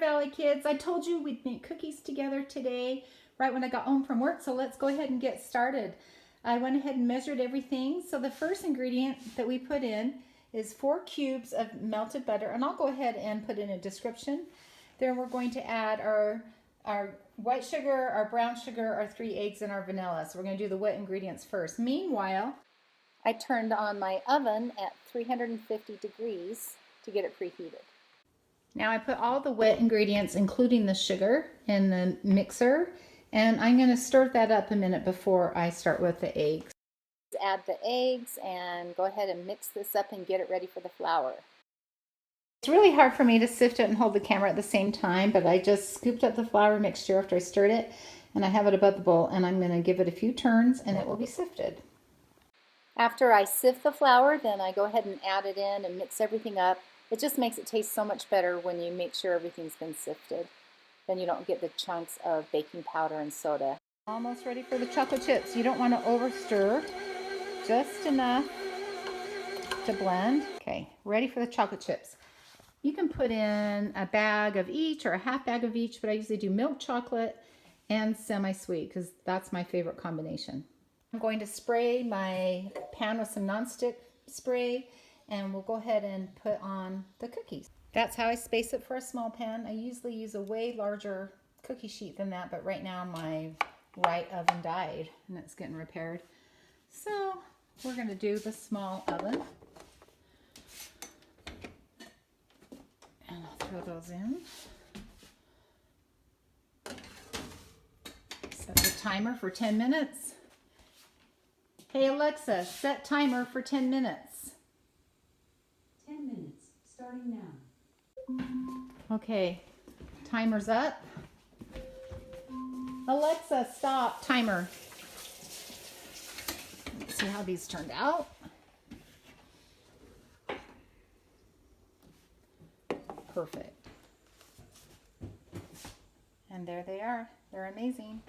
Valley kids. I told you we'd make cookies together today, right when I got home from work, so let's go ahead and get started. I went ahead and measured everything. So the first ingredient that we put in is 4 cubes of melted butter, and I'll go ahead and put in a description. Then we're going to add our white sugar, our brown sugar, our 3 eggs, and our vanilla. So we're going to do the wet ingredients first. Meanwhile, I turned on my oven at 350 degrees to get it preheated. Now I put all the wet ingredients, including the sugar, in the mixer, and I'm going to stir that up a minute before I start with the eggs. Add the eggs and go ahead and mix this up and get it ready for the flour. It's really hard for me to sift it and hold the camera at the same time, but I just scooped up the flour mixture after I stirred it, and I have it above the bowl, and I'm going to give it a few turns and it will be sifted. After I sift the flour, then I go ahead and add it in and mix everything up. It just makes it taste so much better when you make sure everything's been sifted. Then you don't get the chunks of baking powder and soda. Almost ready for the chocolate chips. You don't want to over stir, just enough to blend. Okay, ready for the chocolate chips. You can put in a bag of each or a half bag of each, but I usually do milk chocolate and semi-sweet because that's my favorite combination. I'm going to spray my pan with some nonstick spray, and we'll go ahead and put on the cookies. That's how I space it for a small pan. I usually use a way larger cookie sheet than that, but right now my right oven died and it's getting repaired. So we're going to do the small oven. And I'll throw those in. Set the timer for 10 minutes. Hey Alexa, set timer for 10 minutes. 10 minutes, starting now. Okay, timer's up. Alexa, stop timer. Let's see how these turned out. Perfect. And there they are. They're amazing.